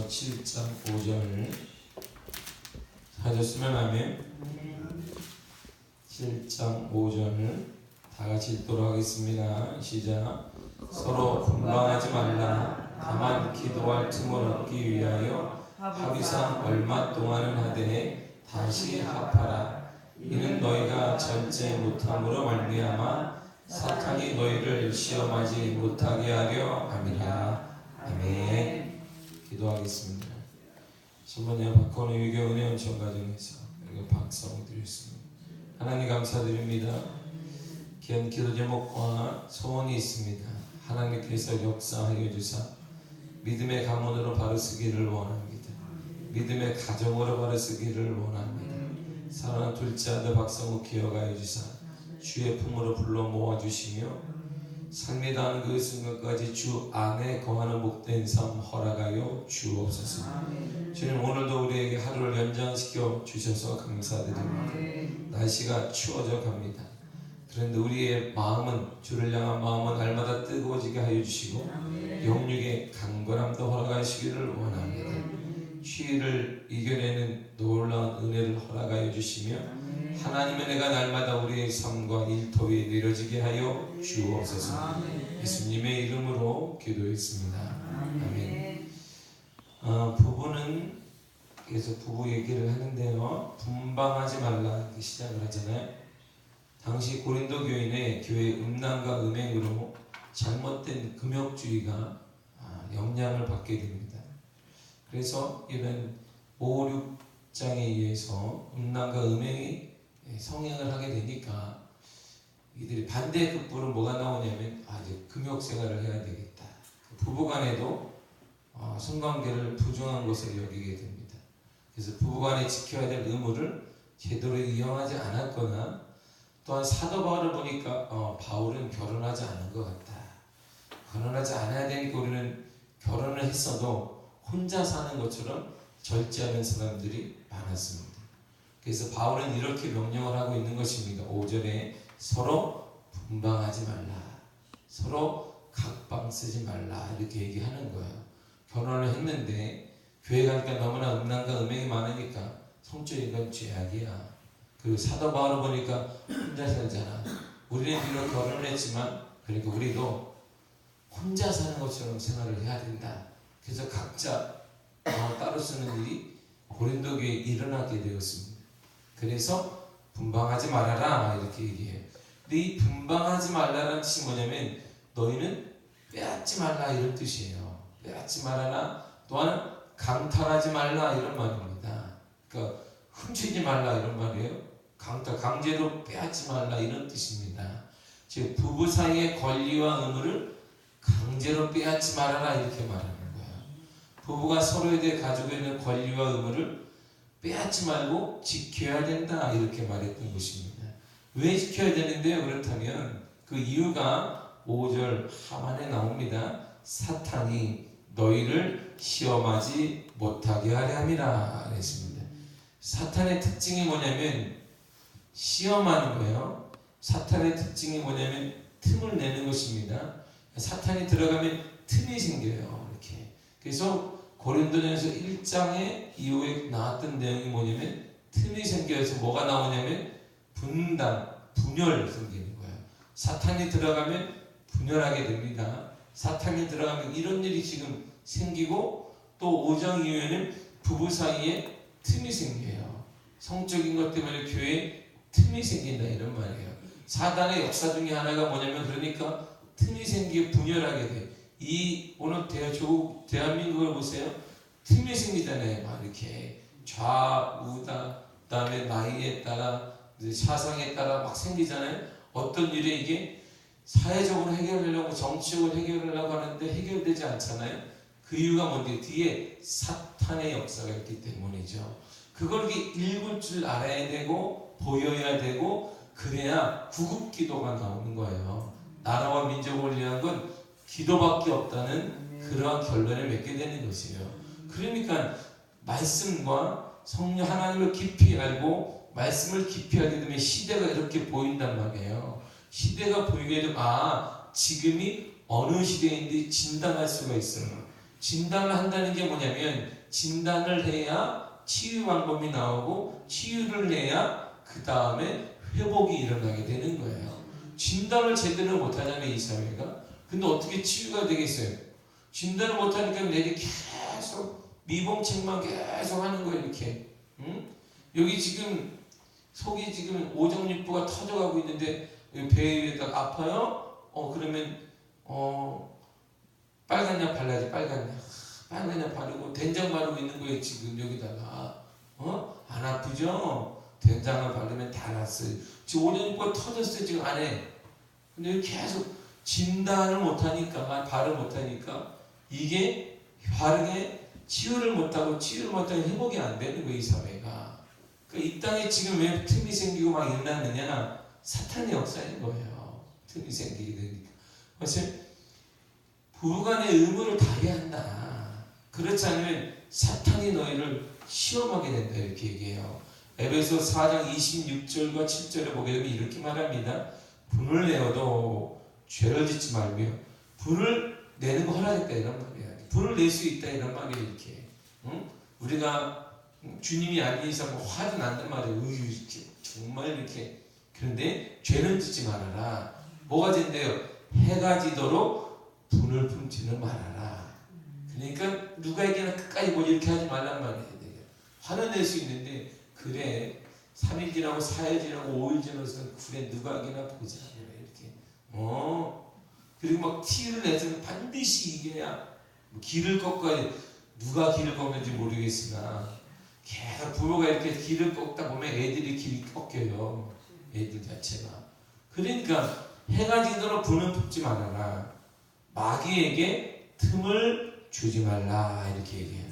7장 5절 하셨으면 아멘. 7장 5절을 다 같이 읽도록 하겠습니다. 시작. 서로 분방하지 말라. 다만 기도할 틈을 얻기 위하여 합의상 얼마 동안은 하되 다시 합하라. 이는 너희가 절제 못함으로 말미암아 사탄이 너희를 시험하지 못하게 하려 함이라. 아멘. 기도하겠습니다. 신부님 박건우 유교 은혜원 전가정에서 그리고 박성우 드렸습니다. 하나님 감사드립니다. 귀한 기도 제목과 소원이 있습니다. 하나님께서 역사하여 주사 믿음의 가문으로 바로 쓰기를 원합니다. 믿음의 가정으로 바로 쓰기를 원합니다. 사랑하는 둘째 아들 박성우 기억하여 주사 주의 품으로 불러 모아주시며 삶이 닿는 그 순간까지 주 안에 거하는 복된 삶 허락하여 주옵소서. 주님, 오늘도 우리에게 하루를 연장시켜 주셔서 감사드립니다. 날씨가 추워져 갑니다. 그런데 우리의 마음은, 주를 향한 마음은 날마다 뜨거워지게 하여 주시고 영육의 강건함도 허락하시기를 원합니다. 추위를 이겨내는 놀라운 은혜를 허락하여 주시며 하나님의 은혜가 날마다 우리의 삶과 일터에 내려지게 하여 주옵소서. 예수님의 이름으로 기도했습니다. 아멘. 부부는 계속 부부 얘기를 하는데요, 분방하지 말라 이렇게 시작을 하잖아요. 당시 고린도 교인의 교회 음란과 음행으로 잘못된 금욕주의가 영향을 받게 됩니다. 그래서 이런 5, 6장에 의해서 음란과 음행이 성행을 하게 되니까 이들이 반대의 극부로 뭐가 나오냐면 이제 금욕 생활을 해야 되겠다. 부부간에도 성관계를 부정한 것으로 여기게 됩니다. 그래서 부부간에 지켜야 될 의무를 제대로 이행하지 않았거나, 또한 사도 바울을 보니까 바울은 결혼하지 않은 것 같다. 결혼하지 않아야 되니까 우리는 결혼을 했어도 혼자 사는 것처럼 절제하는 사람들이 많았습니다. 그래서 바울은 이렇게 명령을 하고 있는 것입니다. 5절에 서로 분방하지 말라, 서로 각방 쓰지 말라 이렇게 얘기하는 거예요. 결혼을 했는데 교회 가니까 너무나 음란과 음행이 많으니까 성적인 건 죄악이야. 그리고 사도 바울을 보니까 혼자 살잖아. 우리는 비록 결혼을 했지만 그러니까 우리도 혼자 사는 것처럼 생활을 해야 된다. 그래서 각자 따로 쓰는 일이 고린도 교회에 일어나게 되었습니다. 그래서 분방하지 말아라 이렇게 얘기해요. 근데 이 분방하지 말라라는 뜻이 뭐냐면 너희는 빼앗지 말라 이런 뜻이에요. 빼앗지 말아라, 또한 강탈하지 말라 이런 말입니다. 그러니까 훔치지 말라 이런 말이에요. 강제로 빼앗지 말라 이런 뜻입니다. 즉 부부 사이의 권리와 의무를 강제로 빼앗지 말아라 이렇게 말하는 거예요. 부부가 서로에 대해 가지고 있는 권리와 의무를 빼앗지 말고 지켜야 된다 이렇게 말했던 것입니다. 왜 지켜야 되는데요? 그렇다면 그 이유가 5절 하반에 나옵니다. 사탄이 너희를 시험하지 못하게 하려 함이라 그랬습니다. 사탄의 특징이 뭐냐면 시험하는 거예요. 사탄의 특징이 뭐냐면 틈을 내는 것입니다. 사탄이 들어가면 틈이 생겨요. 이렇게. 그래서 고린도전서 1장에 이후에 나왔던 내용이 뭐냐면 틈이 생겨서 뭐가 나오냐면 분단, 분열 생기는 거예요. 사탄이 들어가면 분열하게 됩니다. 사탄이 들어가면 이런 일이 지금 생기고, 또 5장 이후에는 부부 사이에 틈이 생겨요. 성적인 것 때문에 교회에 틈이 생긴다 이런 말이에요. 사단의 역사 중에 하나가 뭐냐면 그러니까 틈이 생기게 분열하게 돼요. 오늘 대한민국을 보세요. 틈이 생기잖아요. 막 이렇게 좌우다, 그다음에 나이에 따라, 사상에 따라 막 생기잖아요. 어떤 일에 이게 사회적으로 해결하려고, 정치적으로 해결하려고 하는데 해결되지 않잖아요. 그 이유가 뭔데? 뒤에 사탄의 역사가 있기 때문이죠. 그걸 이렇게 읽을 줄 알아야 되고 보여야 되고, 그래야 구급기도가 나오는 거예요. 나라와 민족을 위한 건 기도밖에 없다는 그러한 결론을 맺게 되는 것이에요. 그러니까 말씀과 성령 하나님을 깊이 알고 말씀을 깊이 알게 되면 시대가 이렇게 보인단 말이에요. 시대가 보이게 되면 지금이 어느 시대인지 진단할 수가 있어요. 진단을 한다는 게 뭐냐면 진단을 해야 치유 방법이 나오고 치유를 해야 그 다음에 회복이 일어나게 되는 거예요. 진단을 제대로 못하잖아요, 이 사회가. 근데 어떻게 치유가 되겠어요? 진단을 못하니까 내게 계속 미봉책만 계속 하는 거예요, 이렇게. 응? 여기 지금 속이 지금 오정육부가 터져가고 있는데 배 위에다가 아파요? 그러면 빨간 약 발라야지. 빨간 약 바르고 된장 바르고 있는 거예요, 지금 여기다가. 안 아프죠? 된장을 바르면 다 났어요. 지금 오정육부가 터졌어요, 지금 안에. 근데 계속 진단을 못하니까, 발을 못하니까 이게 바르게 치유를 못하고 회복이 안 되는 거예요, 이 사회가. 그러니까 이 땅에 지금 왜 틈이 생기고 막 일어나느냐? 사탄의 역사인 거예요. 틈이 생기게 되니까. 그래서 부부간의 의무를 다해야 한다. 그렇지 않으면 사탄이 너희를 시험하게 된다, 이렇게 얘기해요. 에베소 4장 26절과 7절에 보게 되면 이렇게 말합니다. 분을 내어도 죄를 짓지 말며 분을 내는 거 허락했다, 이런 말이야. 분을 낼 수 있다, 이런 말이에요, 이렇게. 응? 우리가 주님이 알기 이상 화도 난단 말이에요. 이렇게 정말 이렇게. 그런데 죄는 짓지 말아라. 뭐가 된대요? 해가 지도록 분을 품지는 말아라. 그러니까 누가에게나 끝까지 뭐 이렇게 하지 말란 말이에요. 화는 낼 수 있는데 그래 3일 지나고 4일 지나고 5일 지나서 그래 누가에게나 보자, 이렇게. 그리고 막 티를 내서는 반드시 이겨야 길을 꺾어야 돼. 누가 길을 꺾는지 모르겠으나 계속 부모가 이렇게 길을 꺾다 보면 애들이 길이 꺾여요. 애들 자체가. 그러니까 해가 지도록 분은 품지 말아라. 마귀에게 틈을 주지 말라, 이렇게 얘기해요.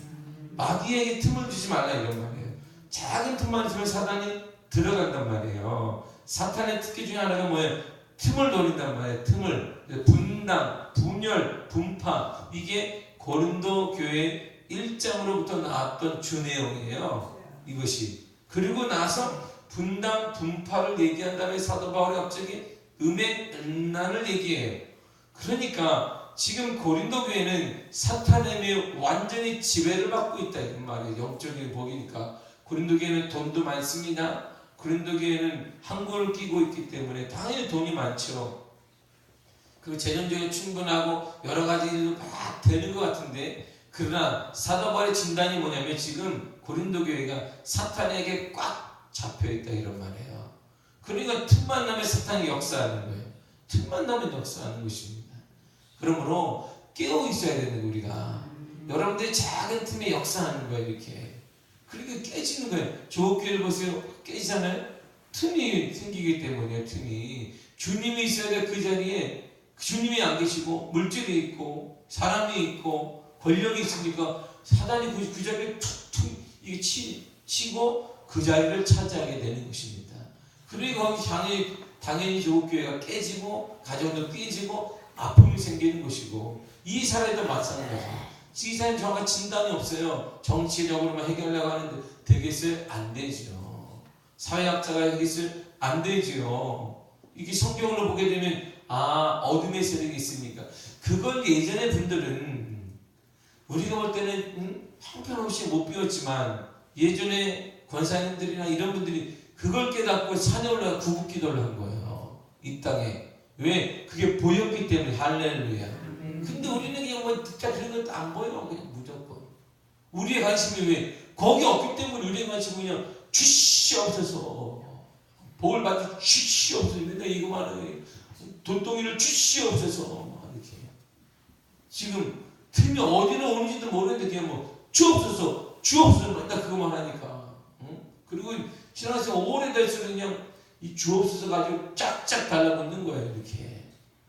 마귀에게 틈을 주지 말라, 이런 말이에요. 작은 틈만 있으면 사단이 들어간단 말이에요. 사탄의 특기 중에 하나가 뭐예요? 틈을 노린단 말이에요. 틈을. 분당, 분열, 분파. 이게 고린도 교회 1장으로부터 나왔던 주 내용이에요. 이것이. 그리고 나서 분당, 분파를 얘기한 다음에 사도 바울이 갑자기 음행음란을 얘기해요. 그러니까 지금 고린도 교회는 사탄의 완전히 지배를 받고 있다, 이런 말이에요. 영적인 복이니까. 고린도 교회는 돈도 많습니다. 고린도 교회는 항구를 끼고 있기 때문에 당연히 돈이 많죠. 그리고 재정적으로 충분하고 여러 가지 일도 막 되는 것 같은데, 그러나 사도 바울의 진단이 뭐냐면 지금 고린도 교회가 사탄에게 꽉 잡혀있다, 이런 말이에요. 그러니까 틈만 나면 사탄이 역사하는 거예요. 틈만 나면 역사하는 것입니다. 그러므로 깨어 있어야 되는 거예요, 우리가. 여러분들이 작은 틈에 역사하는 거예요, 이렇게. 그러니까 깨지는 거예요. 조업교회를 보세요. 깨지잖아요. 틈이 생기기 때문이에요, 틈이. 주님이 있어야 돼, 그 자리에. 주님이 안 계시고 물질이 있고 사람이 있고 권력이 있으니까 사단이 그 자리에 툭툭 이게 치고 그 자리를 차지하게 되는 것입니다. 그리고 거기 당연히 조국교회가 깨지고 가정도 깨지고 아픔이 생기는 것이고, 이 사회도 마찬가지입니다. 이 사회는 정확한 진단이 없어요. 정치적으로만 해결하려고 하는데 되겠어요? 안 되죠. 사회학자가 되겠어요? 안 되죠. 이게 성경으로 보게 되면 어둠의 세력이 있습니까? 그걸 예전의 분들은 우리가 볼 때는 형편없이 못 배웠지만 예전에 권사님들이나 이런 분들이 그걸 깨닫고 산에 올라가 구국기도를 한 거예요. 이 땅에. 왜? 그게 보였기 때문에. 할렐루야. 근데 우리는 그냥 뭐 듣자 그런 것도 안 보여. 그냥 무조건. 우리의 관심이 왜? 거기 없기 때문에 우리의 관심은 그냥 주시옵소서. 복을 받을 주시옵소서. 맨날 이거만 하는 돈덩이를 주시옵소서. 이렇게. 지금 틈이 어디로 오는지도 모르는데 그냥 뭐 주옵소서 맨날 그거만 하니까. 응? 그리고 지나서 오래 될수록 그냥 이 주옵소서 가지고 쫙쫙 달라붙는 거예요, 이렇게.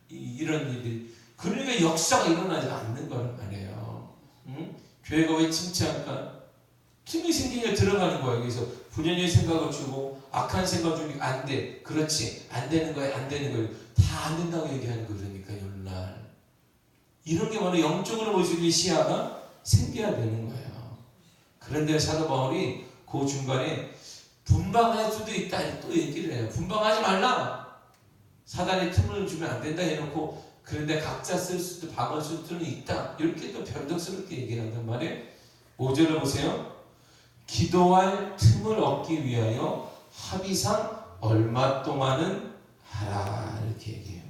이런 일이. 그러니까 역사가 일어나지 않는 거란 말이에요. 응? 교회가 왜 침체할까? 틈이 생기니까 들어가는 거예요. 그래서 분연의 생각을 주고 악한 생각 주니까 안 돼. 그렇지. 안 되는 거예요. 안 되는 거예요. 다 안 된다고 얘기하는 거. 그러니까 오늘날 이런 게 바로 영적으로 볼 수 있는 시야가 생겨야 되는 거예요. 그런데 사도 바울이 그 중간에 분방할 수도 있다 또 얘기를 해요. 분방하지 말라. 사단의 틈을 주면 안 된다 해놓고 그런데 각자 쓸 수도 방어 수는 있다. 이렇게 또 변덕스럽게 얘기를 한단 말이에요. 5절을 보세요. 기도할 틈을 얻기 위하여 합의상 얼마 동안은 하라. 이렇게 얘기해요.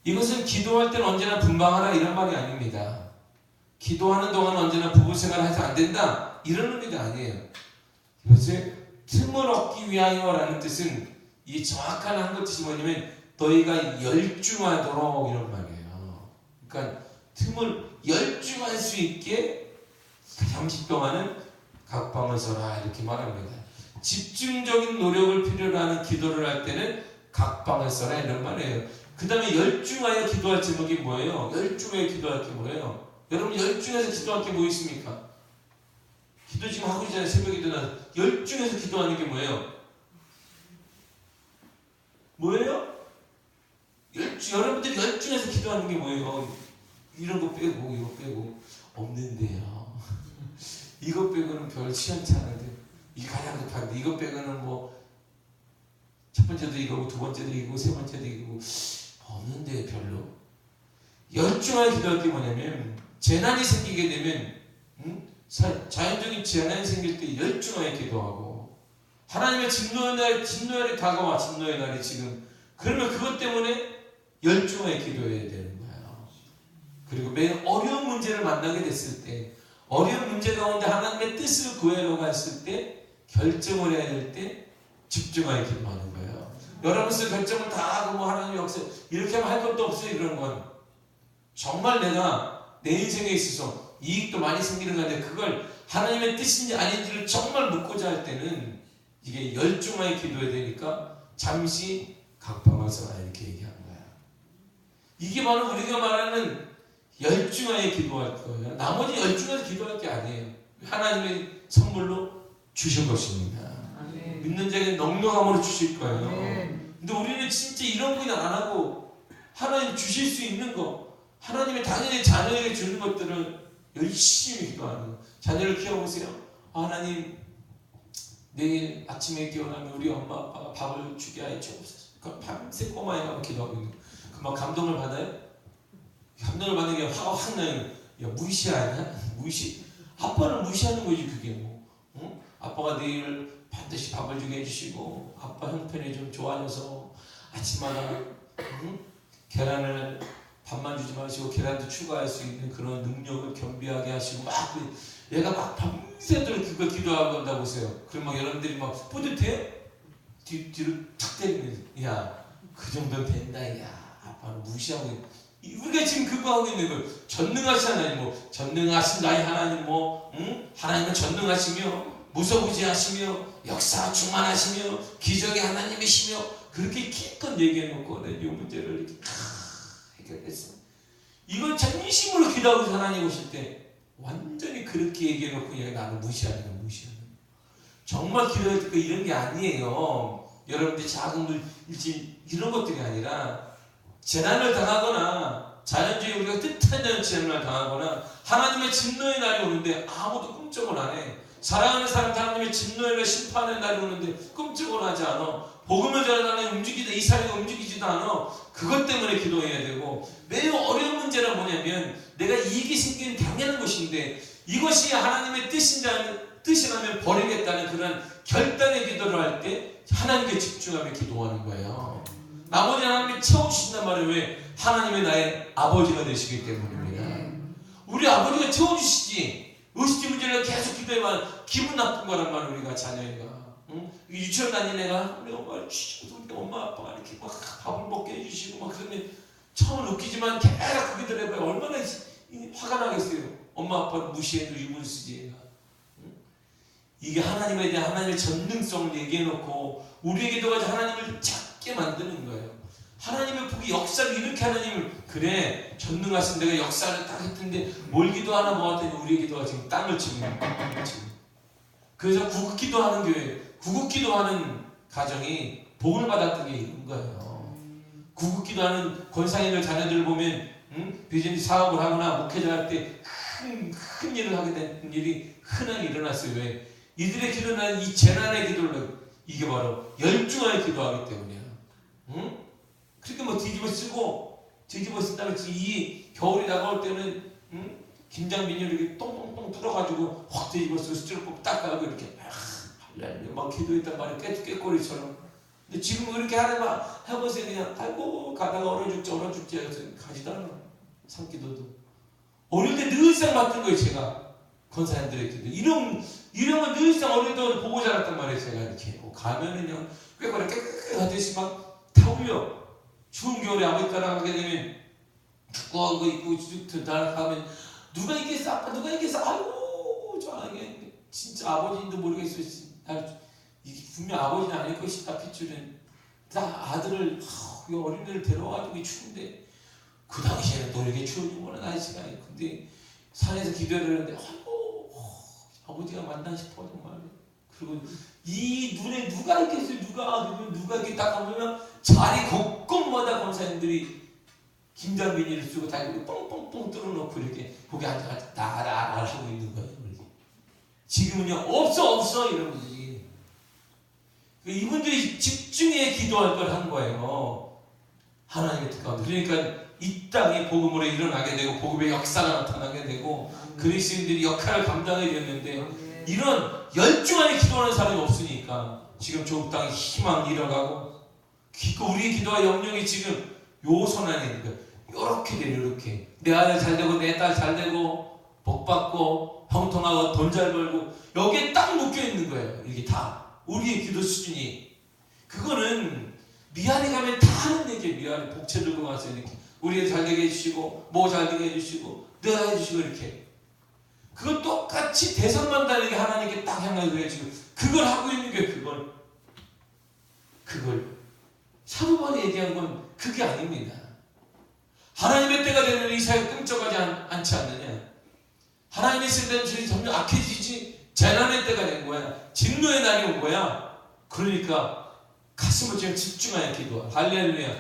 이것은 기도할 때는 언제나 분방하라 이런 말이 아닙니다. 기도하는 동안 언제나 부부생활을 해서 안 된다 이런 의미가 아니에요. 이것을 틈을 얻기 위하여라는 뜻은 이 정확한 한글 뜻이 뭐냐면 너희가 열중하도록 이런 말이에요. 그러니까 틈을 열중할 수 있게 잠시 동안은 각방을 써라 이렇게 말합니다. 집중적인 노력을 필요로 하는 기도를 할 때는 각방을 써라 이런 말이에요. 그 다음에 열중하여 기도할 제목이 뭐예요? 열중하여 기도할 게 뭐예요? 여러분 열중해서 기도할 게 뭐 있습니까? 기도 지금 하고 있잖아요. 새벽에 일어나서 열중해서 기도하는 게 뭐예요? 뭐예요? 여러분들이 열중해서 기도하는 게 뭐예요? 이런 거 빼고 이거 빼고 없는데요. 이거 빼고는 별 시원치 않은데 이게 가장 급한데 이거 빼고는 뭐 첫 번째도 이거고 두 번째도 이거고 세 번째도 이거고 없는데 별로. 열중하게 기도할 게 뭐냐면 재난이 생기게 되면 자연적인 재난이 생길 때 열중하게 기도하고 하나님의 진노의 날이 다가와. 진노의 날이 지금. 그러면 그것 때문에 열중하게 기도해야 되는 거예요. 그리고 매일 어려운 문제를 만나게 됐을 때 어려운 문제 가운데 하나님의 뜻을 구하러 갔을 때 결정을 해야 될 때 집중하게 기도하는 거예요. 여러분들 결정을 다 하고 뭐 하나님 역사 이렇게 하면 할 것도 없어요. 이런 건 정말 내가 내 인생에 있어서 이익도 많이 생기는 건데 그걸 하나님의 뜻인지 아닌지를 정말 묻고자 할 때는 이게 열중하게 기도해야 되니까 잠시 각방을 써라 이렇게 얘기하는 거야. 이게 바로 우리가 말하는 열중하게 기도할 거예요. 나머지 열중해서 기도할 게 아니에요. 하나님의 선물로 주신 것입니다. 아멘. 믿는 자에게 넉넉함으로 주실 거예요. 아멘. 근데 우리는 진짜 이런 거 그냥 안 하고 하나님 주실 수 있는 거 하나님이 당연히 자녀에게 주는 것들을 열심히 기도하는 거. 자녀를 키워보세요. 하나님 내일 아침에 깨어나면 우리 엄마 아빠가 밥을 주게 하여 주옵소서. 밤새 꼬마애가 기도하고 있는 거. 막 감동을 받아요? 감동을 받는 게 확 나요. 야 무시하냐? 무시. 아빠를 무시하는 거지 그게 뭐. 응? 아빠가 내일 반드시 밥을 주게 해주시고 아빠 형편이 좀 좋아져서 아침마다 계란을 밥만 주지 마시고 계란도 추가할 수 있는 그런 능력을 겸비하게 하시고 막 얘가 막 밤새도록 그거 기도하고 한다 보세요. 그럼 막 여러분들이 막 뿌듯해요? 뒤로 탁 때리면서 야 그 정도는 된다. 야 아빠는 무시하고 있는. 우리가 지금 그거 하고 있는 거 전능하신 하나님 뭐 전능하신 나의 하나님 뭐 하나님은 전능하시며 무소부지하시며 역사 충만하시며 기적의 하나님이시며 그렇게 기껏 얘기해놓고 내 이 문제를 이렇게 해결했어. 이걸 전심으로 기도하고 하나님 오실 때 완전히 그렇게 얘기해놓고 얘가 나를 무시하는 거 무시하는 거. 정말 기도할 때 이런 게 아니에요. 여러분들이 작은 일진 이런 것들이 아니라 재난을 당하거나 자연주의 우리가 뜻하지 않은 재난을 당하거나 하나님의 진노의 날이 오는데 아무도 꿈쩍을 안 해. 사랑하는 사람 하나님의 진노의 심판의 날이 오는데 꿈쩍을 하지 않아. 복음을 전하는 움직이다 이 사회가 움직이지도 않아. 그것 때문에 기도해야 되고 매우 어려운 문제는 뭐냐면 내가 이익이 생기는 당연한 것인데 이것이 하나님의 뜻이라면 버리겠다는 그런 결단의 기도를 할 때 하나님께 집중하며 기도하는 거예요. 나머지 하나님이 채워주신단 말이에요. 왜? 하나님의 나의 아버지가 되시기 때문입니다. 우리 아버지가 채워주시지. 의식주 문제를 계속 기도해만 기분 나쁜 거란 말이에요. 우리가 자녀애가 유치원 다니는 애가 우리 엄마 아빠가 이렇게 막 밥을 먹게 해주시고 막 그러면 처음은 웃기지만 계속 그게 들어봐요. 얼마나 화가 나겠어요. 엄마 아빠를 무시해도 유분 쓰지 애가. 이게 하나님에 대한 하나님의 전능성을 얘기해놓고 우리에게도 가지고 하나님을 작게 만드는 거예요. 하나님의 복이 역사를 이렇게 하나님을 그래 전능하신 내가 역사를 딱 했는데 뭘 기도하나 뭐 하더니 우리의 기도가 지금 땅을 치고 그래서 구국기도하는 교회 구국기도하는 가정이 복을 받았던 게 이런 거예요. 구국기도하는 권상인들 자녀들을 보면 비즈니스 사업을 하거나 목회자 할 때 큰 일을 하게 된 일이 흔하게 일어났어요. 왜? 이들의 기도는 이 재난의 기도를 이게 바로 열중하게 기도하기 때문이야. 그러니까 뭐 뒤집어 쓰고 뒤집어 쓴다고 이 겨울이 다가올 때는 김장비닐 이렇게 똥똥똥 뚫어가지고 확 뒤집어서 스티로폼 닦아가고 이렇게 막 기도했단 말이야. 깨꼬리처럼. 근데 지금 그렇게 하려면 해보세요. 그냥 아이고 가다가 얼어 죽지 해서 가지도 않아. 산기도도. 어릴 때 늘상 봤던 거예요. 제가 권사님들에게 이런 걸 늘상 어릴 때 보고 자랐단 말이에요. 제가 이렇게 가면은 그냥 꾀꼬리 깨끗하게 가듯이 막 다 울려. 추운 겨울에 아버지 따라가게 되면 두꺼운 거 입고 쭉 따라가면 누가 있겠어? 아빠 누가 있겠어? 아이고 저 아니 진짜 아버지인도 모르겠어요. 이게 분명 아버지는 아닐 것이다. 핏줄은 딱 아들을 어린애를 데려와가지고 추운데 그 당시에는 또 이렇게 추운 거는 날씨가 아니고 근데 산에서 기도를 하는데 아버지가 맞나 싶어 정말. 그리고 이 눈에 누가 있겠어요? 누가 이렇게 딱 보면 자리 곳곳마다 권사님들이 김장비닐을 쓰고 다리를 뻥뻥뻥 뚫어놓고 이렇게 거기 앉아가지고 나라라 하고 있는 거예요. 지금은요 없어 이런 분들이. 이분들이 집중해 기도할 걸 한 거예요. 하나님의 뜻 가운데. 그러니까 이 땅에 복음으로 일어나게 되고 복음의 역사가 나타나게 되고 그리스도인들이 역할을 감당해야 되는데 이런 열중하게 기도하는 사람이 없으니까 지금 조국 땅에 희망 잃어가고 우리의 기도와 영역이 지금 요 손 안에 있는 거예요. 요렇게 돼요. 요렇게 내 아들 잘 되고 내 딸 잘 되고 복 받고 형통하고 돈 잘 벌고 여기에 딱 묶여있는 거예요. 이게 다 우리의 기도 수준이. 그거는 미안해 가면 다 하는 얘기예요. 미안해 복채 들고 가서 이렇게 우리 애 잘 되게 해주시고 뭐 잘 되게 해주시고 내가 해주시고 이렇게 그거 똑같이 대선만 다르게 하나님께 딱 향해서 해주고 그걸 하고 있는 게 그걸 사도 바울이 얘기한 건 그게 아닙니다. 하나님의 때가 되면 이 사회가 끔찍하지 않지 않느냐. 하나님의 있을 때는 저희 점점 악해지지 재난의 때가 된 거야. 진노의 날이 온 거야. 그러니까 가슴을 좀 집중하여 기도하. 할렐루야.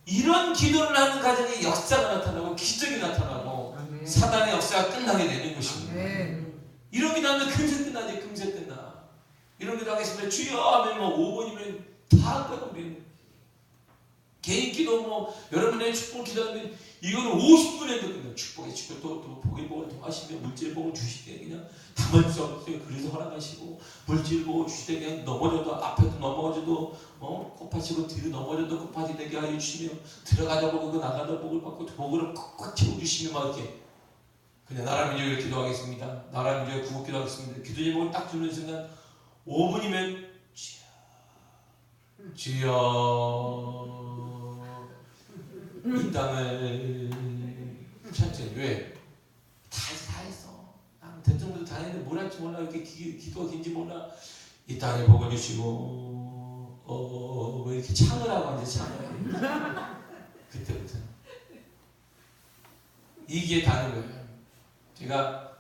이런 기도를 하는 가정에 역사가 나타나고 기적이 나타나고 사단의 역사가 끝나게 되는 것입니다. 이런 기도하면 금세 끝나지. 금세 끝나. 이런 기도 하겠습니다. 주여 하면 뭐 5분이면 다 할 거야. 우리는 개인 기도 여러분의 축복 기도하면 이거는 50분에도 끝나. 축복의 축복 또 복의 복을 더하시며 물질의 복을 주시되 그냥 담을 수 없어요. 그래서 허락하시고 물질 복을 주시되 그냥 넘어져도 앞에도 넘어져도 코파치고 뒤로 넘어져도 코파치 되게 하여 주시며 들어가다 복을 나가다 복을 받고 복으로 꽉꽉 채워주시며 막 이렇게 그냥 나라 민족을 기도하겠습니다. 나라 민족을 구국 기도하겠습니다. 기도 제목을 딱 주는 순간 5분이면 주여 이 땅을 천천히 왜? 다 했어. 나는 대통령도 다 했는데 뭘 할지 몰라. 이렇게 기도가 긴지 몰라. 이 땅에 복을 주시고 왜 이렇게 창을 하고 앉아 창을 그때부터 이게 다른 거예요. 제가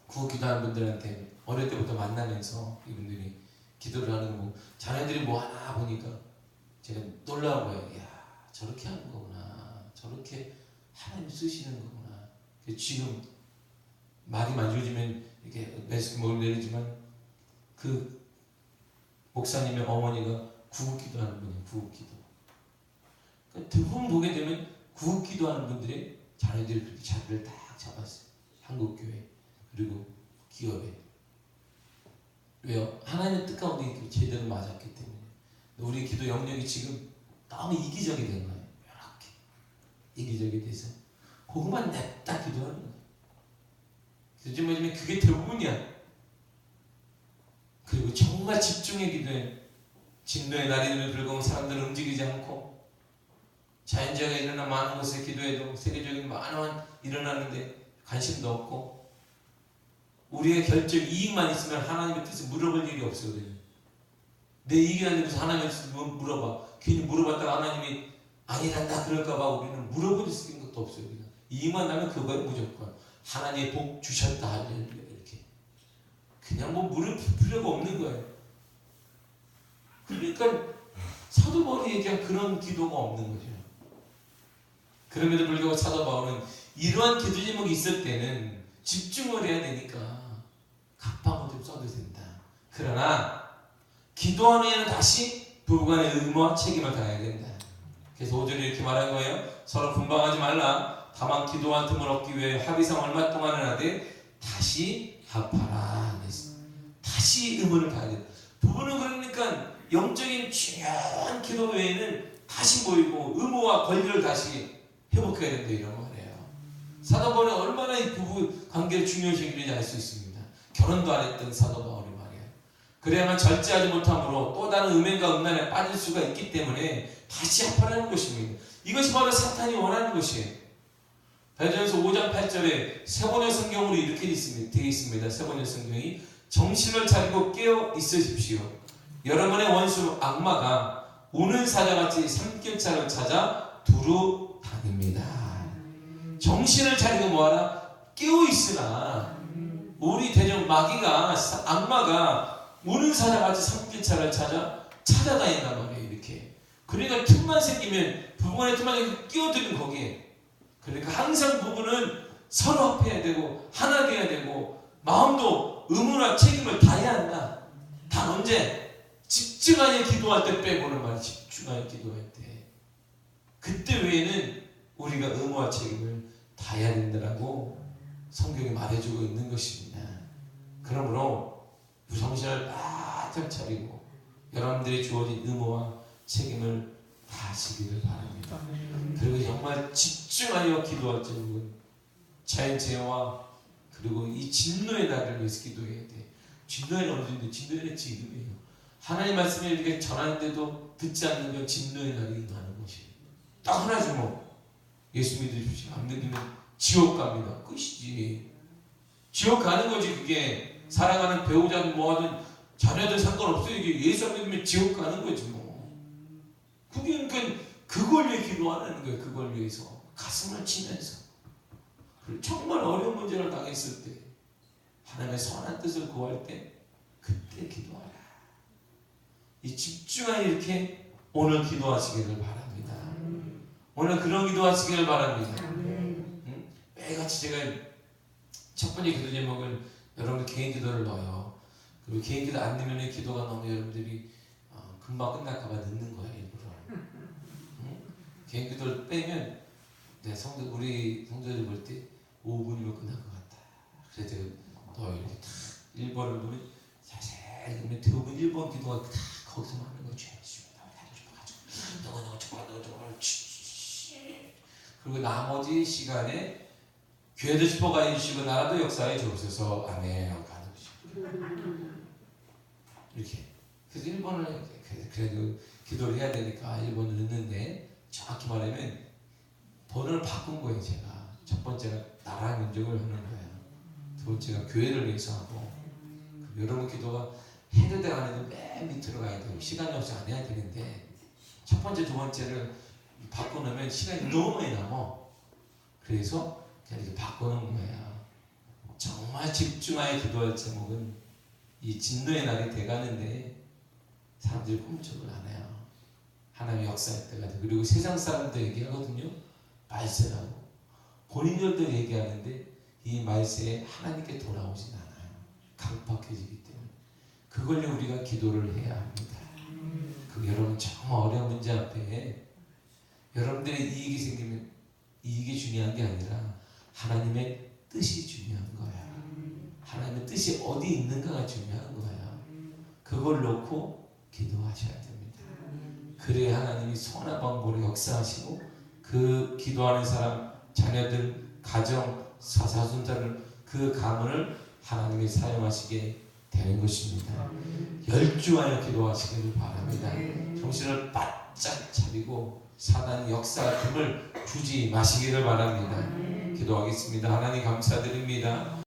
구호 기도하는 분들한테 어릴 때부터 만나면서 이분들이 기도를 하는 거 자녀들이 뭐 하나 보니까 제가 놀라운 거예요. 이야, 저렇게 하는 거구나. 저렇게 하나님 쓰시는 거구나. 지금 말이 만져지면 이렇게 말씀을 내리지만 그 목사님의 어머니가 구국기도 하는 분이에요. 구국기도. 그러니까 대부분 보게 되면 구국기도 하는 분들의 자녀들이 그렇게 자리를 딱 잡았어요. 한국교회 그리고 기업에. 왜요? 하나님의 뜻 가운데 이렇게 제대로 맞았기 때문에. 우리 기도 영역이 지금 너무 이기적이 된 거예요. 이렇게 이기적이 돼서 그것만 냅다 기도하는 거예요. 요즘 뭐냐면 그게 대부분이야. 그리고 정말 집중해 기도해. 진노의 날이 불고 사람들은 움직이지 않고 자연재해가 일어나 많은 곳에 기도해도 세계적인 많은 일어나는데 관심도 없고 우리의 결정 이익만 있으면 하나님의 뜻을 물어볼 일이 없어요. 내 이익이 아닌데 무슨 하나님의 뜻을 물어봐. 괜히 물어봤다가 하나님이 아니란다 그럴까봐 우리는 물어볼 수 있는 것도 없어요. 그냥 이익만 나면 그거에 무조건 하나님의 복 주셨다 할렐루야 이렇게 그냥 뭐 물을 필요가 없는 거예요. 그러니까 사도 바울이 얘기한 그런 기도가 없는 거죠. 그럼에도 불구하고 사도 바울은 이러한 기도 제목이 있을 때는 집중을 해야 되니까 갑방을 좀 써도 된다. 그러나 기도하는 애는 다시 부부간의 의무와 책임을 다해야 된다. 그래서 5절에 이렇게 말한 거예요. 서로 분방하지 말라. 다만 기도한 틈을 얻기 위해 합의상 얼마 동안을 하되 다시 합하라. 다시 의문을 가야 돼. 부부는 그러니까 영적인 중요한 기도 외에는 다시 모이고 의무와 권리를 다시 회복해야 된다 이런 말이에요. 사도 바울이 얼마나 이 부부 관계를 중요시 여기는지 알 수 있습니다. 결혼도 안 했던 사도 바울이 말이에요. 그래야만 절제하지 못함으로 또 다른 음행과 음란에 빠질 수가 있기 때문에 다시 합하라는 것입니다. 이것이 바로 사탄이 원하는 것이에요. 베드로전서 5장 8절에 세번역 성경으로 이렇게 되어 있습니다. 세번역 성경이 정신을 차리고 깨어 있으십시오. 여러분의 원수 악마가 우는 사자같이 삼킬자를 찾아 두루 다닙니다. 정신을 차리고 뭐하라? 깨어 있으나 우리 대적 마귀가 악마가 우는 사자같이 삼킬자를 찾아다닌단 말이에요. 이렇게. 그러니까 틈만 생기면 부부간의 틈만 생기면 끼어드는 거기에. 그러니까 항상 부부는 서로 합해야 되고 하나 돼야 되고 마음도 의무나 책임을 다해야 한다. 단 언제? 집중하여 기도할 때 빼고는 말이야. 집중하여 기도할 때. 그때 외에는 우리가 의무와 책임을 다해야 된다라고 성경이 말해주고 있는 것입니다. 그러므로 정신을 바짝 차리고 여러분들이 주어진 의무와 책임을 다하시기를 바랍니다. 그리고 정말 집중하여 기도할 적은 자연재해와 그리고 이 진노의 날을 위해서 기도해야 돼. 진노에는 언제인데 진노에는 지금이에요. 하나님 말씀을 이렇게 전하는데도 듣지 않는 건 진노의 날이 임하는 것이에요. 딱 하나 주고 예수 믿으십시오. 안 믿으면 지옥 갑니다. 끝이지. 지옥 가는 거지. 그게 사랑하는 배우자든 뭐하든 자녀들 상관없어요. 이게 예수 안 믿으면 지옥 가는 거지 뭐. 그게 그러니까 그걸 위해 기도하는 거예요. 그걸 위해서 가슴을 치면서 정말 어려운 문제를 당했을 때 하나님의 선한 뜻을 구할 때 그때 기도하라. 이 집중하여 이렇게 오늘 기도하시기를 바랍니다. 오늘 그런 기도하시기를 바랍니다. 매일같이 제가 첫 번째 기도 제목을 여러분들 개인 기도를 넣어요. 그리고 개인 기도 안 되면 기도가 너무 여러분들이 금방 끝날까봐 늦는 거예요. 일부러. 개인 기도를 빼면 우리 성도들 볼 때 5분이면 끝날 것 같다. 그래서 제가 넣어요. 이렇게 딱 1번을 보면 자세히 보면 대부분 1번 기도가 다 거기서 하는 거죠. 그리고 나머지 시간에 교회도 싶어가 주시고 나라도 역사에 주옵소서. 아멘. 가는 것이죠. 이렇게. 그래서 1번을 그래도 기도를 해야 되니까 1번을 넣는데 정확히 말하면 번호를 바꾼 거예요. 제가 첫 번째가 나라의 민족을 하는 거예요. 두 번째가 교회를 위해서 하고 여러분 기도가 해도 되고 안 해도 맨 밑으로 가야 되고 시간이 없이 안 해야 되는데 첫 번째 두 번째를 바꿔놓으면 시간이 너무 많이 남아. 그래서 그냥 이렇게 바꿔놓은 거예요. 정말 집중하여 기도할 제목은 이 진노의 날이 돼가는데 사람들이 꿈쩍을 안 해요. 하나님의 역사할 때가 돼. 그리고 세상 사람도 얘기하거든요. 말세라고. 본인들도 얘기하는데 이 말세에 하나님께 돌아오진 않아요. 강팍해지기 때문에. 그걸 우리가 기도를 해야 합니다. 여러분 정말 어려운 문제 앞에 여러분들의 이익이 생기면 이익이 중요한 게 아니라 하나님의 뜻이 중요한 거야. 하나님의 뜻이 어디 있는가가 중요한 거야. 그걸 놓고 기도하셔야 됩니다. 그래야 하나님이 선한 방법으로 역사하시고 그 기도하는 사람, 자녀들, 가정, 사사손자를 그 가문을 하나님이 사용하시게 되는 것입니다. 열중하여 기도하시기를 바랍니다. 정신을 바짝 차리고 사단의 역사 틈을 주지 마시기를 바랍니다. 기도하겠습니다. 하나님 감사드립니다.